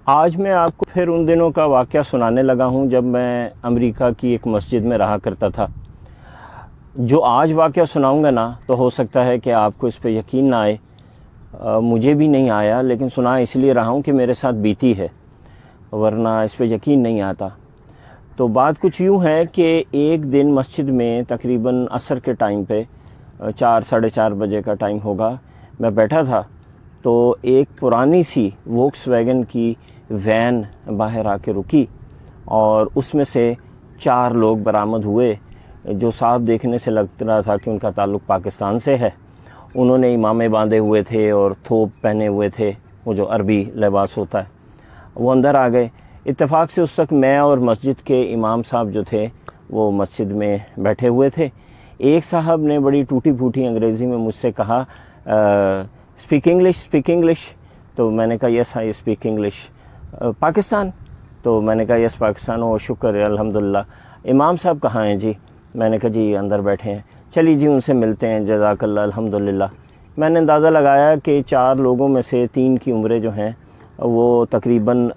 آج میں آپ کو پھر ان دنوں کا واقعہ سنانے لگا ہوں جب میں امریکہ کی ایک مسجد میں رہا کرتا تھا۔ جو آج واقعہ سناؤں گا نا تو ہو سکتا ہے کہ آپ کو اس پہ یقین نہ آئے، مجھے بھی نہیں آیا، لیکن سنا اس لیے رہا ہوں کہ میرے ساتھ بیتی ہے، ورنہ اس پہ یقین نہیں آتا۔ تو بات کچھ یوں ہے کہ ایک دن مسجد میں تقریباً عصر کے ٹائم پہ 4 – 4:30 بجے کا ٹائم ہوگا، میں بیٹھا تھا تو ایک پرانی سی ووکس ویگن کی وین باہر آ کے رکی اور اس میں سے 4 لوگ برآمد ہوئے جو صاف دیکھنے سے لگ رہا تھا کہ ان کا تعلق پاکستان سے ہے۔ انہوں نے امامے باندھے ہوئے تھے اور تھوپ پہنے ہوئے تھے، وہ جو عربی لباس ہوتا ہے۔ وہ اندر آ گئے۔ اتفاق سے اس وقت میں اور مسجد کے امام صاحب جو تھے وہ مسجد میں بیٹھے ہوئے تھے۔ ایک صاحب نے بڑی ٹوٹی پھوٹی انگریزی میں مجھ سے کہا اسپیک انگلش، تو میں نے کہا یس آئی اسپیک انگلش۔ پاکستان؟ تو میں نے کہا یس پاکستان۔ او شکر ہے، الحمدللہ۔ امام صاحب کہاں ہیں جی؟ میں نے کہا جی اندر بیٹھے ہیں۔ چلیے جی ان سے ملتے ہیں، جزاک اللہ، الحمدللہ۔ میں نے اندازہ لگایا کہ 4 لوگوں میں سے 3 کی عمریں جو ہیں وہ تقریباً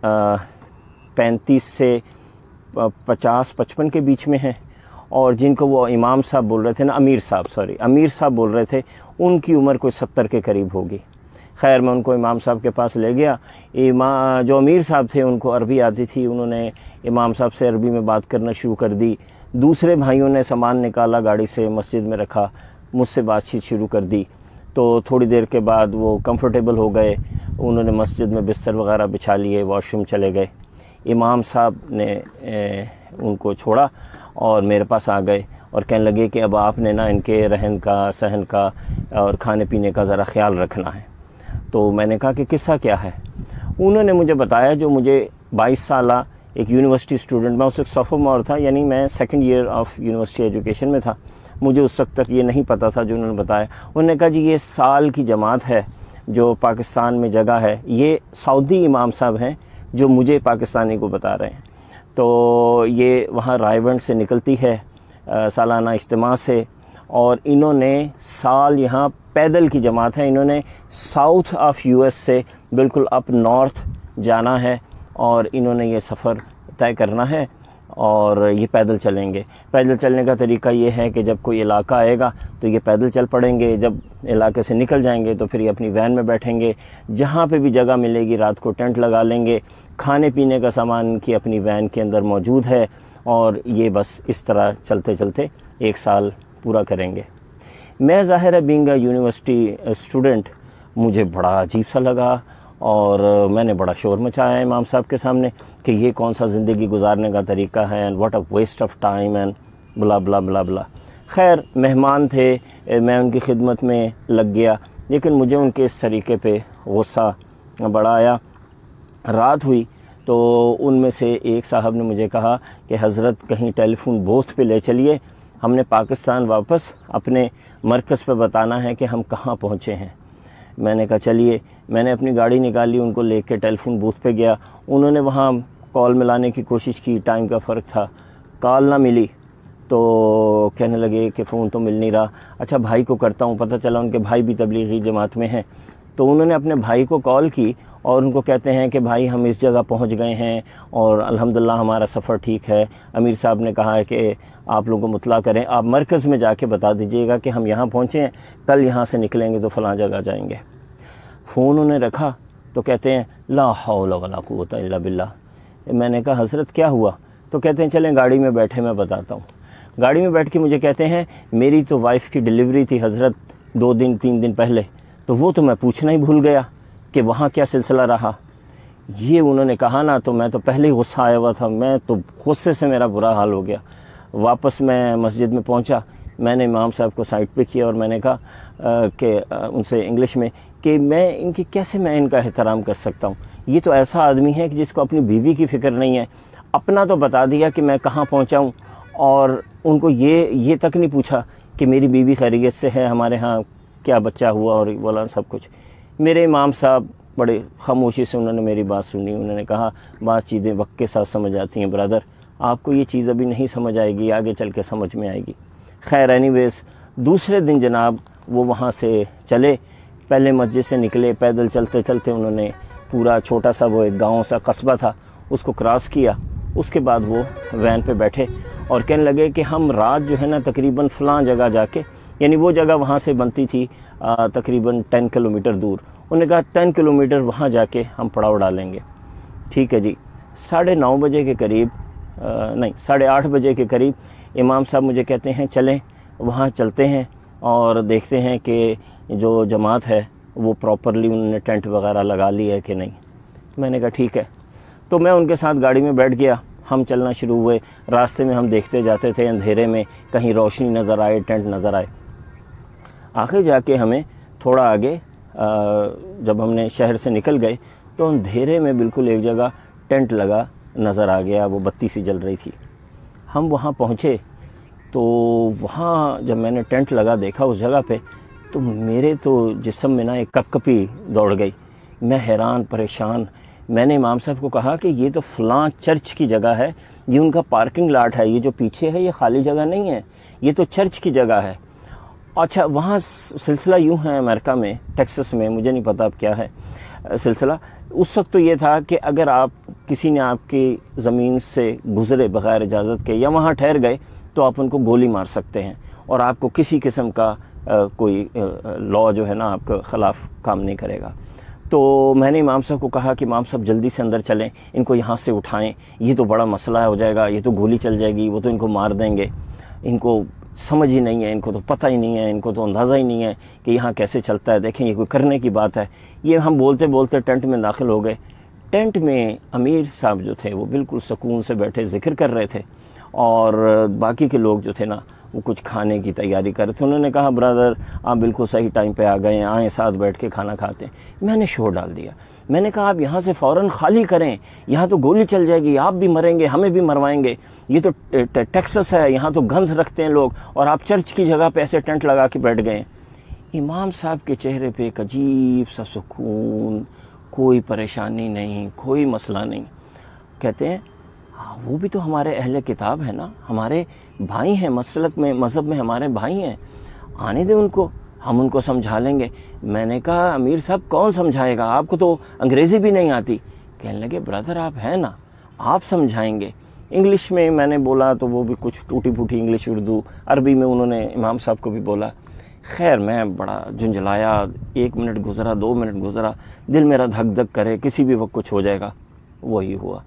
35 سے 50-55 کے بیچ میں ہیں، اور جن کو وہ امام صاحب بول رہے تھے نا، امیر صاحب بول رہے تھے، ان کی عمر کوئی 70 کے قریب ہوگی۔ خیر میں ان کو امام صاحب کے پاس لے گیا۔ جو امیر صاحب تھے ان کو عربی آتی تھی، انہوں نے امام صاحب سے عربی میں بات کرنا شروع کر دی۔ دوسرے بھائیوں نے سامان نکالا، گاڑی سے مسجد میں رکھا، مجھ سے بات چیت شروع کر دی۔ تو تھوڑی دیر کے بعد وہ کمفرٹیبل ہو گئے، انہوں نے مسجد میں بستر وغیرہ بچھا لیے، واش روم چلے گئے۔ امام صاحب نے ان کو چھوڑا اور میرے پاس آ گئے اور کہنے لگے کہ اب آپ نے نا ان کے رہن کا، صحن کا اور کھانے پینے کا ذرا خیال رکھنا ہے۔ تو میں نے کہا کہ قصہ کیا ہے؟ انہوں نے مجھے بتایا، جو مجھے 22 سالہ ایک یونیورسٹی اسٹوڈنٹ، میں اس وقت سوفومور تھا، یعنی میں 2nd year of university education میں تھا، مجھے اس وقت تک یہ نہیں پتہ تھا جو انہوں نے بتایا۔ انہوں نے کہا جی یہ سال کی جماعت ہے جو پاکستان میں جگہ ہے، یہ سعودی امام صاحب ہیں جو مجھے پاکستانی کو بتا رہے ہیں۔ تو یہ وہاں رائے بند سے نکلتی ہے سالانہ اجتماع سے، اور انہوں نے سال یہاں پیدل کی جماعت ہے، انہوں نے ساؤتھ آف US سے بالکل اپ نارتھ جانا ہے، اور انہوں نے یہ سفر طے کرنا ہے اور یہ پیدل چلیں گے۔ پیدل چلنے کا طریقہ یہ ہے کہ جب کوئی علاقہ آئے گا تو یہ پیدل چل پڑیں گے، جب علاقے سے نکل جائیں گے تو پھر یہ اپنی وین میں بیٹھیں گے، جہاں پہ بھی جگہ ملے گی رات کو ٹینٹ لگا لیں گے، کھانے پینے کا سامان ان کی اپنی وین کے اندر موجود ہے، اور یہ بس اس طرح چلتے چلتے 1 سال پورا کریں گے۔ میں ظاہر ہے بینگ اے یونیورسٹی اسٹوڈنٹ، مجھے بڑا عجیب سا لگا، اور میں نے بڑا شور مچایا امام صاحب کے سامنے کہ یہ کون سا زندگی گزارنے کا طریقہ ہے، and what a waste of time and blah blah blah بلا۔ خیر مہمان تھے، میں ان کی خدمت میں لگ گیا، لیکن مجھے ان کے اس طریقے پہ غصہ بڑا آیا۔ رات ہوئی تو ان میں سے ایک صاحب نے مجھے کہا کہ حضرت کہیں ٹیلی فون بوتھ پہ لے چلیے، ہم نے پاکستان واپس اپنے مرکز پہ بتانا ہے کہ ہم کہاں پہنچے ہیں۔ میں نے کہا چلیے، میں نے اپنی گاڑی نکالی، ان کو لے کے ٹیلی فون بوتھ پہ گیا۔ انہوں نے وہاں کال ملانے کی کوشش کی، ٹائم کا فرق تھا، کال نہ ملی، تو کہنے لگے کہ فون تو مل نہیں رہا۔ اچھا بھائی کو کرتا ہوں، پتہ چلا ان کے بھائی بھی تبلیغی جماعت میں ہیں۔ تو انہوں نے اپنے بھائی کو کال کی اور ان کو کہتے ہیں کہ بھائی ہم اس جگہ پہنچ گئے ہیں اور الحمدللہ ہمارا سفر ٹھیک ہے، امیر صاحب نے کہا ہے کہ آپ لوگوں کو مطلع کریں، آپ مرکز میں جا کے بتا دیجئے گا کہ ہم یہاں پہنچے ہیں، کل یہاں سے نکلیں گے تو فلاں جگہ جائیں گے۔ فون انہیں رکھا تو کہتے ہیں لا حول ولا قوت الا باللہ۔ میں نے کہا حضرت کیا ہوا؟ تو کہتے ہیں چلیں گاڑی میں بیٹھے، میں بتاتا ہوں۔ گاڑی میں بیٹھ کے مجھے کہتے ہیں میری تو وائف کی ڈیلیوری تھی حضرت 2-3 دن پہلے، تو وہ تو میں پوچھنا ہی بھول گیا کہ وہاں کیا سلسلہ رہا۔ یہ انہوں نے کہا نا تو میں تو پہلے ہی غصہ آیا ہوا تھا، میں تو غصے سے میرا برا حال ہو گیا۔ واپس میں مسجد میں پہنچا، میں نے امام صاحب کو سائڈ پہ کیا اور میں نے کہا کہ ان سے انگلش میں کہ میں ان کا احترام کر سکتا ہوں؟ یہ تو ایسا آدمی ہے کہ جس کو اپنی بیوی کی فکر نہیں ہے، اپنا تو بتا دیا کہ میں کہاں پہنچا ہوں، اور ان کو یہ تک نہیں پوچھا کہ میری بیوی خیریت سے ہے، ہمارے ہاں کیا بچہ ہوا اور بولا سب کچھ۔ میرے امام صاحب بڑے خاموشی سے انہوں نے میری بات سنی، انہوں نے کہا بعض چیزیں وقت کے ساتھ سمجھ آتی ہیں برادر، آپ کو یہ چیز ابھی نہیں سمجھ آئے گی، آگے چل کے سمجھ میں آئے گی۔ خیر اینی ویز دوسرے دن جناب وہ وہاں سے چلے، پہلے مسجد سے نکلے، پیدل چلتے چلتے انہوں نے پورا چھوٹا سا وہ ایک گاؤں سا قصبہ تھا، اس کو کراس کیا، اس کے بعد وہ وین پہ بیٹھے اور کہنے لگے کہ ہم رات جو ہے نا تقریباً فلاں جگہ جا کے، یعنی وہ جگہ وہاں سے بنتی تھی تقریباً 10 کلومیٹر دور، انہوں نے کہا 10 کلومیٹر وہاں جا کے ہم پڑاؤ ڈالیں گے۔ ٹھیک ہے جی، 9:30 بجے کے قریب نہیں 8:30 بجے کے قریب امام صاحب مجھے کہتے ہیں چلیں وہاں چلتے ہیں اور دیکھتے ہیں کہ جو جماعت ہے وہ پراپرلی انہوں نے ٹینٹ وغیرہ لگا لی ہے کہ نہیں۔ میں نے کہا ٹھیک ہے، تو میں ان کے ساتھ گاڑی میں بیٹھ گیا، ہم چلنا شروع ہوئے، راستے میں ہم دیکھتے جاتے تھے اندھیرے میں، کہیں روشنی نظر آئے، ٹینٹ نظر آئے۔ آخر جا کے ہمیں تھوڑا آگے جب ہم نے شہر سے نکل گئے تو اندھیرے میں بالکل ایک جگہ ٹینٹ لگا نظر آ گیا، وہ بتی سی جل رہی تھی۔ ہم وہاں پہنچے تو وہاں جب میں نے ٹینٹ لگا دیکھا اس جگہ پہ تو میرے تو جسم میں نا ایک کپ کپی دوڑ گئی، میں حیران پریشان۔ میں نے امام صاحب کو کہا کہ یہ تو فلاں چرچ کی جگہ ہے، یہ ان کا پارکنگ لاٹ ہے، یہ جو پیچھے ہے یہ خالی جگہ نہیں ہے، یہ تو چرچ کی جگہ ہے۔ اچھا وہاں سلسلہ یوں ہے امریکہ میں، ٹیکسس میں، مجھے نہیں پتا اب کیا ہے سلسلہ، اس وقت تو یہ تھا کہ اگر آپ کسی نے آپ کی زمین سے گزرے بغیر اجازت کے یا وہاں ٹھہر گئے تو آپ ان کو گولی مار سکتے ہیں اور آپ کو کسی قسم کا کوئی لا جو ہے نا آپ کے خلاف کام نہیں کرے گا۔ تو میں نے امام صاحب کو کہا کہ امام صاحب جلدی سے اندر چلیں، ان کو یہاں سے اٹھائیں، یہ تو بڑا مسئلہ ہو جائے گا، یہ تو گولی چل جائے گی، وہ تو ان کو مار دیں گے، ان کو سمجھ ہی نہیں ہے، ان کو تو پتہ ہی نہیں ہے، ان کو تو اندازہ ہی نہیں ہے کہ یہاں کیسے چلتا ہے، دیکھیں یہ کوئی کرنے کی بات ہے۔ یہ ہم بولتے بولتے ٹینٹ میں داخل ہو گئے۔ ٹینٹ میں امیر صاحب جو تھے وہ بالکل سکون سے بیٹھے ذکر کر رہے تھے اور باقی کے لوگ جو تھے نا وہ کچھ کھانے کی تیاری کر رہے تھے۔ انہوں نے کہا برادر آپ بالکل صحیح ٹائم پہ آ گئے ہیں، آئیں ساتھ بیٹھ کے کھانا کھاتے ہیں۔ میں نے شور ڈال دیا، میں نے کہا آپ یہاں سے فوراً خالی کریں، یہاں تو گولی چل جائے گی، آپ بھی مریں گے، ہمیں بھی مروائیں گے، یہ تو ٹیکسس ہے، یہاں تو گنز رکھتے ہیں لوگ اور آپ چرچ کی جگہ پہ ایسے ٹینٹ لگا کے بیٹھ گئے ہیں۔ امام صاحب کے چہرے پہ ایک عجیب سا سکون، کوئی پریشانی نہیں، کوئی مسئلہ نہیں۔ کہتے ہیں وہ بھی تو ہمارے اہل کتاب ہیں نا، ہمارے بھائی ہیں، مسلک میں مذہب میں ہمارے بھائی ہیں، آنے دیں ان کو، ہم ان کو سمجھا لیں گے۔ میں نے کہا امیر صاحب کون سمجھائے گا، آپ کو تو انگریزی بھی نہیں آتی۔ کہنے لگے برادر آپ ہیں نا، آپ سمجھائیں گے۔ انگلش میں میں نے بولا تو وہ بھی کچھ ٹوٹی پھوٹی انگلش، اردو، عربی میں انہوں نے امام صاحب کو بھی بولا۔ خیر میں بڑا جھنجھلایا، 1 منٹ گزرا، 2 منٹ گزرا، دل میرا دھک دھک کرے کسی بھی وقت کچھ ہو جائے گا، وہی ہوا۔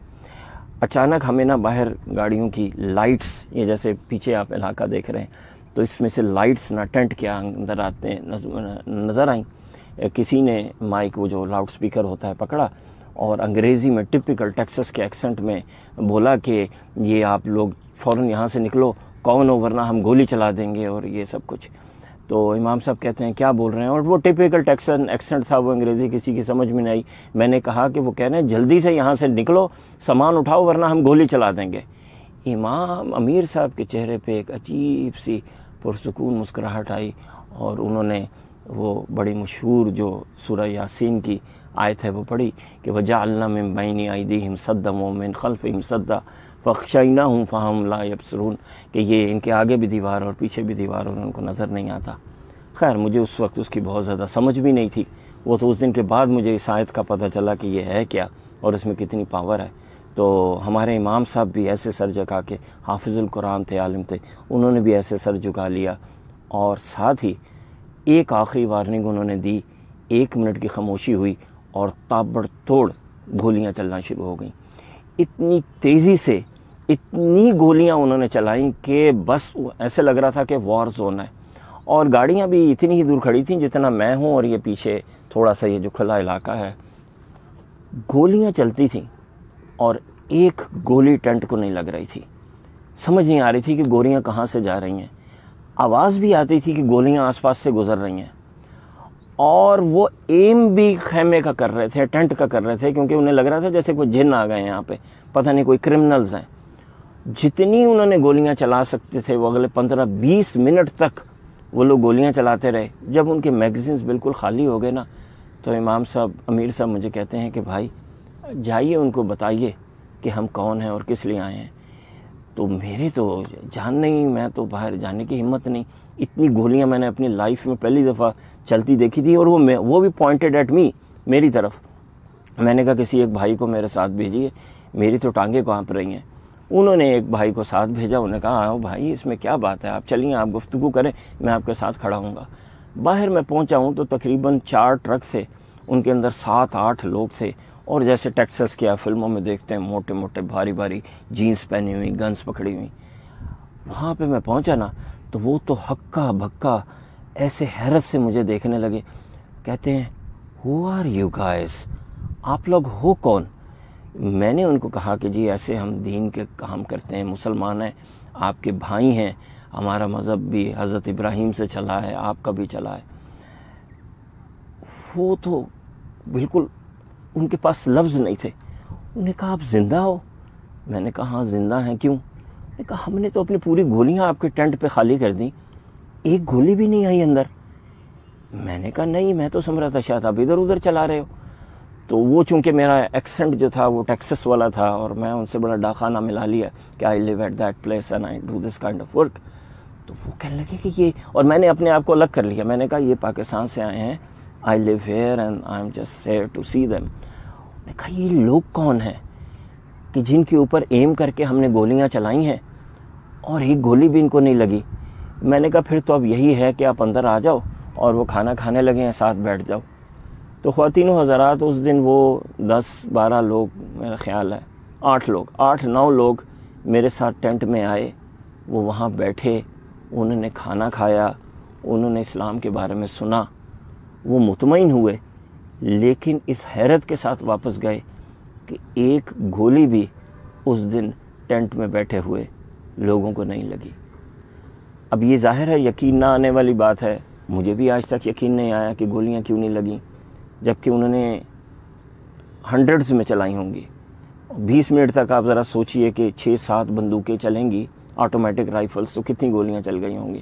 اچانک ہمیں نا باہر گاڑیوں کی لائٹس، یہ جیسے پیچھے آپ علاقہ دیکھ رہے ہیں تو اس میں سے لائٹس نا ٹینٹ کے اندر آتے نظر آئیں۔ کسی نے مائک وہ جو لاؤڈ سپیکر ہوتا ہے پکڑا اور انگریزی میں ٹپیکل ٹیکسس کے ایکسنٹ میں بولا کہ یہ آپ لوگ فوراً یہاں سے نکلو، کون ہو ورنہ ہم گولی چلا دیں گے اور یہ سب کچھ۔ تو امام صاحب کہتے ہیں کیا بول رہے ہیں، اور وہ ٹپیکل ٹیکسن ایکسنٹ تھا، وہ انگریزی کسی کی سمجھ میں نہیں آئی۔ میں نے کہا کہ وہ کہہ رہے ہیں جلدی سے یہاں سے نکلو، سامان اٹھاؤ ورنہ ہم گولی چلا دیں گے۔ امام امیر صاحب کے چہرے پہ ایک عجیب سی پرسکون مسکراہٹ آئی اور انہوں نے وہ بڑی مشہور جو سورہ یاسین کی آیت ہے وہ پڑھی کہ وَجَعَلْنَا مِن بَيْنِ أَيْدِيهِمْ سَدًّا وَمِن خَلْفِهِمْ سَدًّا فَأَغْشَيْنَاهُمْ فَهُمْ لَا يَبْصِرُونَ، کہ یہ ان کے آگے بھی دیوار اور پیچھے بھی دیوار اور ان کو نظر نہیں آتا۔ خیر مجھے اس وقت اس کی بہت زیادہ سمجھ بھی نہیں تھی، وہ تو اس دن کے بعد مجھے اس آیت کا پتہ چلا کہ یہ ہے کیا اور اس میں کتنی پاور ہے۔ تو ہمارے امام صاحب بھی ایسے سر جھکا کے، حافظ القرآن تھے، عالم تھے، انہوں نے بھی ایسے سر جھکا لیا اور ساتھ ہی ایک آخری وارننگ انہوں نے دی، 1 منٹ کی خاموشی ہوئی اور تابڑ توڑ گولیاں چلنا شروع ہو گئیں۔ اتنی تیزی سے اتنی گولیاں انہوں نے چلائیں کہ بس ایسے لگ رہا تھا کہ وار زون ہے، اور گاڑیاں بھی اتنی ہی دور کھڑی تھیں جتنا میں ہوں اور یہ پیچھے تھوڑا سا یہ جو کھلا علاقہ ہے۔ گولیاں چلتی تھیں اور ایک گولی ٹینٹ کو نہیں لگ رہی تھی، سمجھ نہیں آ رہی تھی کہ گولیاں کہاں سے جا رہی ہیں، آواز بھی آتی تھی کہ گولیاں آس پاس سے گزر رہی ہیں، اور وہ ایم بھی خیمے کا کر رہے تھے، ٹینٹ کا کر رہے تھے، کیونکہ انہیں لگ رہا تھا جیسے کوئی جن آ گئے ہیں یہاں پہ، پتہ نہیں کوئی کرمنلز ہیں۔ جتنی انہوں نے گولیاں چلا سکتے تھے وہ اگلے 15-20 منٹ تک وہ لوگ گولیاں چلاتے رہے۔ جب ان کے میگزینز بالکل خالی ہو گئے نا تو امام صاحب امیر صاحب مجھے کہتے ہیں کہ بھائی جائیے ان کو بتائیے کہ ہم کون ہیں اور کس لیے آئے ہیں۔ تو میرے تو جان نہیں، میں تو باہر جانے کی ہمت نہیں، اتنی گولیاں میں نے اپنی لائف میں پہلی دفعہ چلتی دیکھی تھی، اور وہ بھی پوائنٹڈ ایٹ می، میری طرف۔ میں نے کہا کسی ایک بھائی کو میرے ساتھ بھیجیے، میری تو ٹانگیں کانپ رہی ہیں۔ انہوں نے ایک بھائی کو ساتھ بھیجا، انہوں نے کہا آؤ بھائی اس میں کیا بات ہے، آپ چلیے آپ گفتگو کریں، میں آپ کے ساتھ کھڑا ہوں گا۔ باہر میں پہنچا ہوں تو تقریباً 4 ٹرک تھے، ان کے اندر 7-8 لوگ تھے، اور جیسے ٹیکسس کے فلموں میں دیکھتے ہیں موٹے موٹے بھاری بھاری جینس پہنی ہوئی، گنز پکڑی ہوئی۔ وہاں پہ میں پہنچا نا تو وہ تو ہکا بھکا ایسے حیرت سے مجھے دیکھنے لگے، کہتے ہیں ہو آر یو گائز، آپ لوگ ہو کون؟ میں نے ان کو کہا کہ جی ایسے ہم دین کے کام کرتے ہیں، مسلمان ہیں، آپ کے بھائی ہیں، ہمارا مذہب بھی حضرت ابراہیم سے چلا ہے، آپ کا بھی چلا ہے۔ وہ تو بالکل ان کے پاس لفظ نہیں تھے۔ انہوں نے کہا آپ زندہ ہو؟ میں نے کہا ہاں زندہ ہیں، کیوں؟ انہوں نے کہا ہم نے تو اپنی پوری گولیاں آپ کے ٹینٹ پہ خالی کر دیں، ایک گولی بھی نہیں آئی اندر۔ میں نے کہا نہیں، میں تو سمجھ رہا تھا شاید آپ ادھر ادھر چلا رہے ہو۔ تو وہ چونکہ میرا ایکسنٹ جو تھا وہ ٹیکسس والا تھا، اور میں ان سے بڑا ڈاکانہ ملا لیا کہ I live at that place and I do this kind of work. تو وہ کہنے لگے کہ یہ، اور میں نے اپنے آپ کو الگ کر لیا، میں نے کہا یہ پاکستان سے آئے ہیں، I live here and I am just here to see them. میں نے کہا یہ لوگ کون ہیں کہ جن کے اوپر ایم کر کے ہم نے گولیاں چلائی ہیں اور ایک گولی بھی ان کو نہیں لگی؟ میں نے کہا پھر تو اب یہی ہے کہ آپ اندر آ جاؤ اور وہ کھانا کھانے لگے ہیں، ساتھ بیٹھ جاؤ۔ تو خواتین و حضرات اس دن وہ 10-12 لوگ، میرا خیال ہے 8-9 لوگ میرے ساتھ ٹینٹ میں آئے، وہ وہاں بیٹھے، انہوں نے کھانا کھایا، انہوں نے اسلام کے بارے میں سنا، وہ مطمئن ہوئے، لیکن اس حیرت کے ساتھ واپس گئے کہ ایک گولی بھی اس دن ٹینٹ میں بیٹھے ہوئے لوگوں کو نہیں لگی۔ اب یہ ظاہر ہے یقین نہ آنے والی بات ہے، مجھے بھی آج تک یقین نہیں آیا کہ گولیاں کیوں نہیں لگیں، جبکہ انہوں نے ہنڈریڈز میں چلائی ہوں گی۔ 20 منٹ تک آپ ذرا سوچئے کہ 6-7 بندوقیں چلیں گی آٹومیٹک رائفلز، تو کتنی گولیاں چل گئی ہوں گی۔